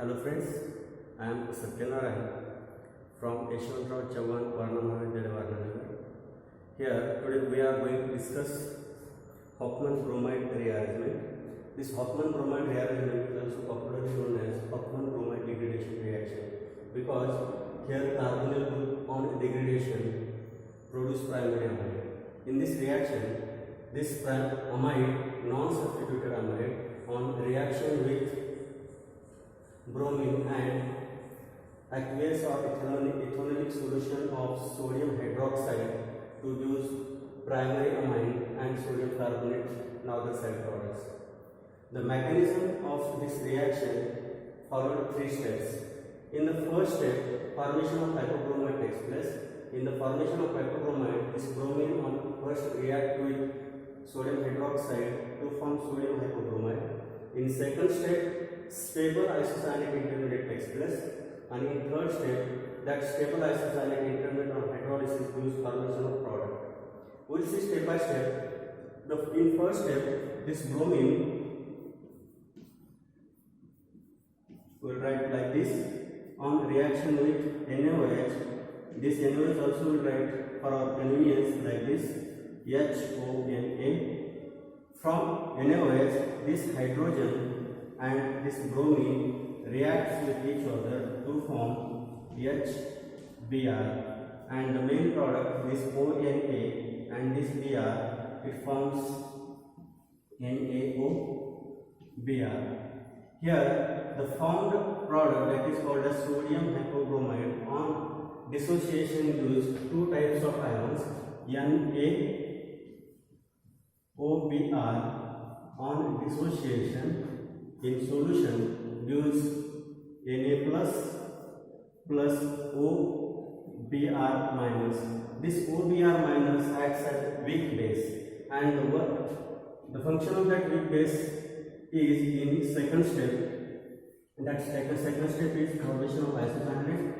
Hello friends, I am Satyanarayan from Yeshwantrao Chauhan Varna Mahavidyalaya Varnanagar. Here today we are going to discuss Hoffmann bromide rearrangement. This Hoffmann bromide rearrangement is also popularly known as Hoffmann bromide degradation reaction because here carbonyl group on degradation produce primary amide. In this reaction, this amide, non-substituted amide, on reaction with bromine and aqueous or ethanolic solution of sodium hydroxide to use primary amine and sodium carbonate, now the side products. The mechanism of this reaction followed three steps. In the first step, formation of hypobromide takes place. In the formation of hypobromide, this bromine on first react with sodium hydroxide to form sodium hypobromide. In second step, stable isocyanic intermediate takes place, and in third step, that stable isocyanic intermediate on hydrolysis gives formation of product. We will see step by step. In first step, this bromine will write like this on reaction with NaOH. This NaOH also will write for our convenience like this HONA. From NaOH, this hydrogen and this bromine reacts with each other to form HBr, and the main product, this ONA and this Br, it forms NaOBr. Here the formed product, that is called as sodium hypobromide, on dissociation gives two types of ions, NaOBr on dissociation in solution gives Na plus OBr minus. This OBr minus acts as weak base, and the function of that weak base is in second step. That second step is formation of isocyanate.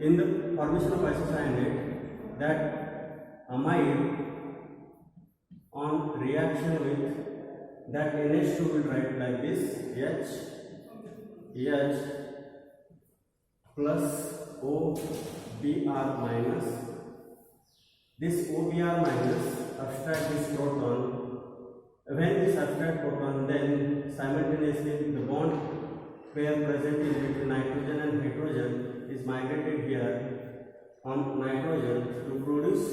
In the formation of isocyanate, that amide on reaction with that NH2 will write like this H plus OBr minus. This OBr minus abstract this proton. When this abstract proton, then simultaneously the bond pair present in between nitrogen and hydrogen is migrated here on nitrogen to produce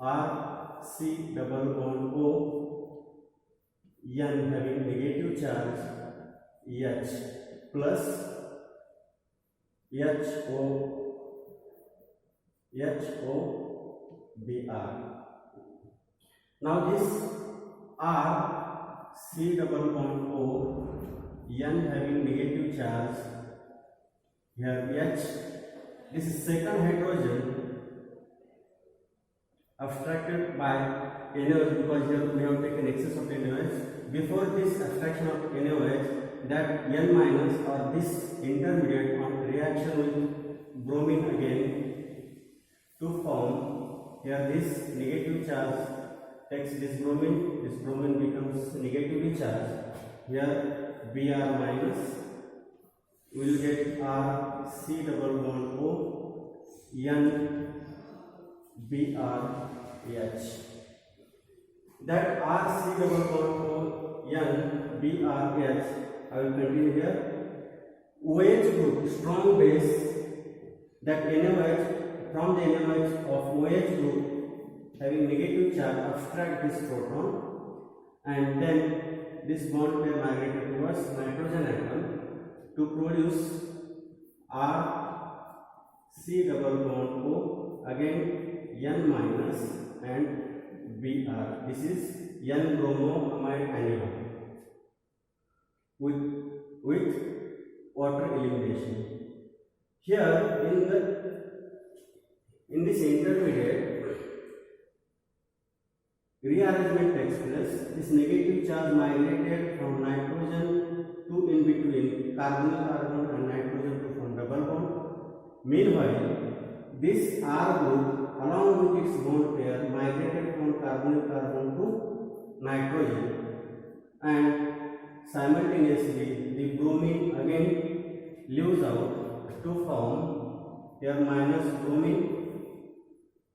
RC double bond O N having negative charge H plus HOBr. Now this R C double bond O N having negative charge here H. This is second hydrogen abstracted by NaOH, because here we have taken excess of NaOH. Before this abstraction of NaOH, that N minus or this intermediate on reaction with bromine again to form here this negative charge takes this bromine becomes negatively charged. Here Br minus, we will get R C double bond O N Br H. That RC double bond O N Br H, I will continue here. OH group, strong base, that NaOH, from the NaOH of OH group having negative charge, abstract this proton, and then this bond pair migrated towards nitrogen atom to produce RC double bond O, again N minus and Br. This is N-bromoamide anion with water elimination. Here in this intermediate, rearrangement takes place. This negative charge migrated from nitrogen to in between carbonyl carbon and nitrogen to form double bond. Meanwhile, this R group along with its bond pair migrated from carbonyl carbon to nitrogen, and simultaneously the bromine again leaves out to form here minus bromine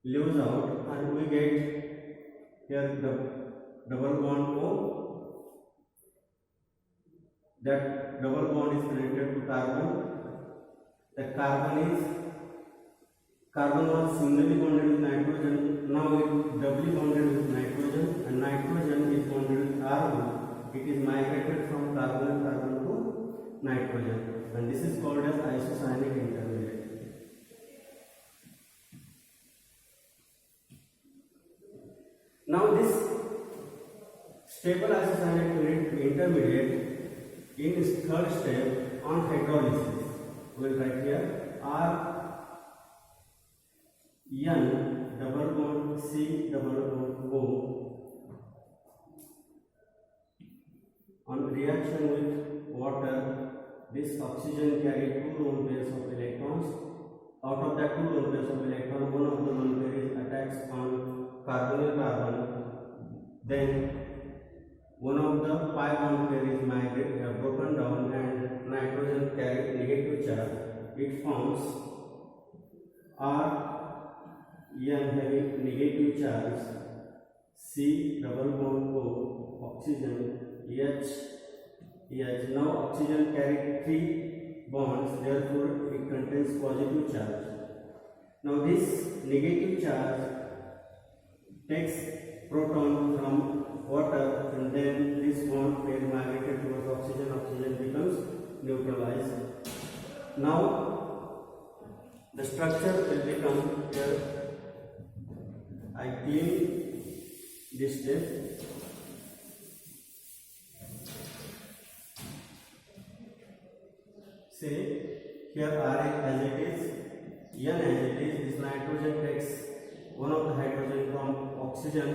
leaves out, and we get here the double bond O. That double bond is connected to carbon. That carbon was singly bonded with nitrogen. Now it is doubly bonded with nitrogen, and nitrogen is bonded with carbon. It is migrated from carbon to nitrogen, and this is called as isocyanic intermediate. Now this stable isocyanic intermediate in its third step on hydrolysis, we will write here R N double bond C double bond O. On reaction with water, this oxygen carries 2 lone pairs of electrons. Out of that 2 lone pairs of electrons, one of the lone pair is attached on carbonyl carbon. Then one of the pi bond pair is broken down, and nitrogen carries negative charge. It forms R N having negative charge, C double bond O, oxygen H. Now oxygen carries 3 bonds, therefore it contains positive charge. Now this negative charge takes proton from water, and then this bond pair migrated towards oxygen. Oxygen becomes neutralized. Now the structure will become here. I clean this step. Say here R as it is, N as it is. This nitrogen takes one of the hydrogen from oxygen.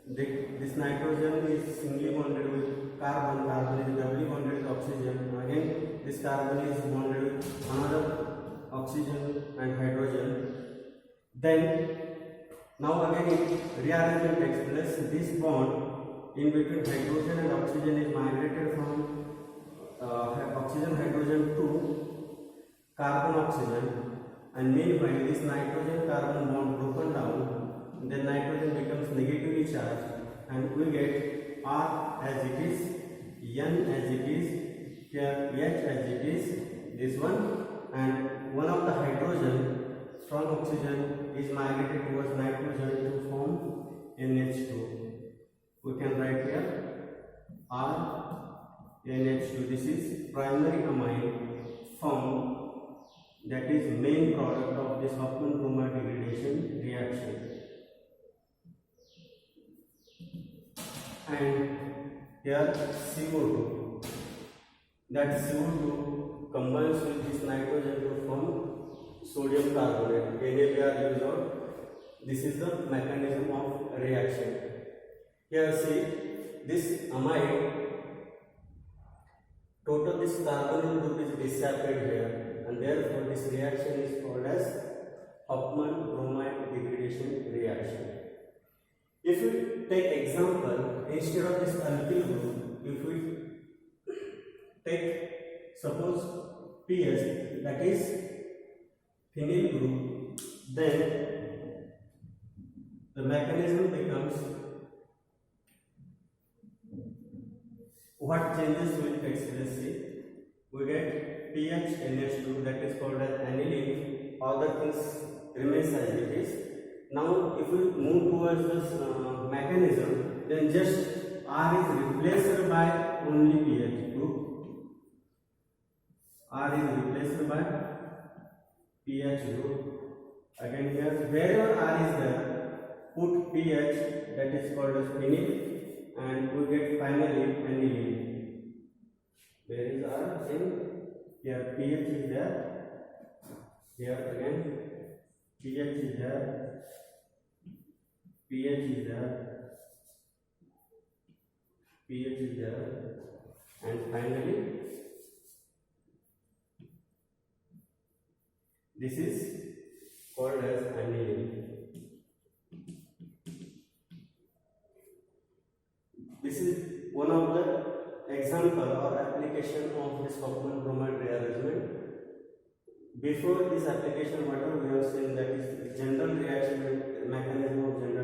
This nitrogen is singly bonded with carbon. Carbon is doubly bonded with oxygen. Again, this carbon is bonded with another oxygen and hydrogen. Then now again rearrangement takes place. This bond in between hydrogen and oxygen is migrated from oxygen hydrogen to carbon oxygen, and meanwhile this nitrogen carbon bond broken down, then nitrogen becomes negatively charged, and we get R as it is, N as it is, here H as it is, this one, and one of the hydrogen from oxygen is migrated towards nitrogen to form NH2. We can write here R NH2. This is primary amine found, that is main product of this Huffman-Bromide degradation reaction. And here CO2. That CO2 combines with this nitrogen to form sodium carbonate. NaBr leaves out. This is the mechanism of reaction. Here see, this amide, total this carbonyl group is disapparated here, and therefore this reaction is called as Huffman-Bromide degradation reaction. If we take example, instead of this alkyl group, if we take suppose PS, that is phenyl group, then the mechanism becomes, what changes will take place? We get pH NH2, that is called as aniline. Other things remains as it is. Now if we move towards this mechanism, then just R is replaced by only pH group. R is replaced by pH group. Again here, wherever R is there, put pH, that is called as phenyl, and we get finally aniline. Where is R? Here pH is there. Here again pH is there. pH is there. pH is there. And finally this is called as aniline. This is one of the example or application of this Huffman-Bromide rearrangement. Before this application, whatever we have seen, that is general reaction mechanism of general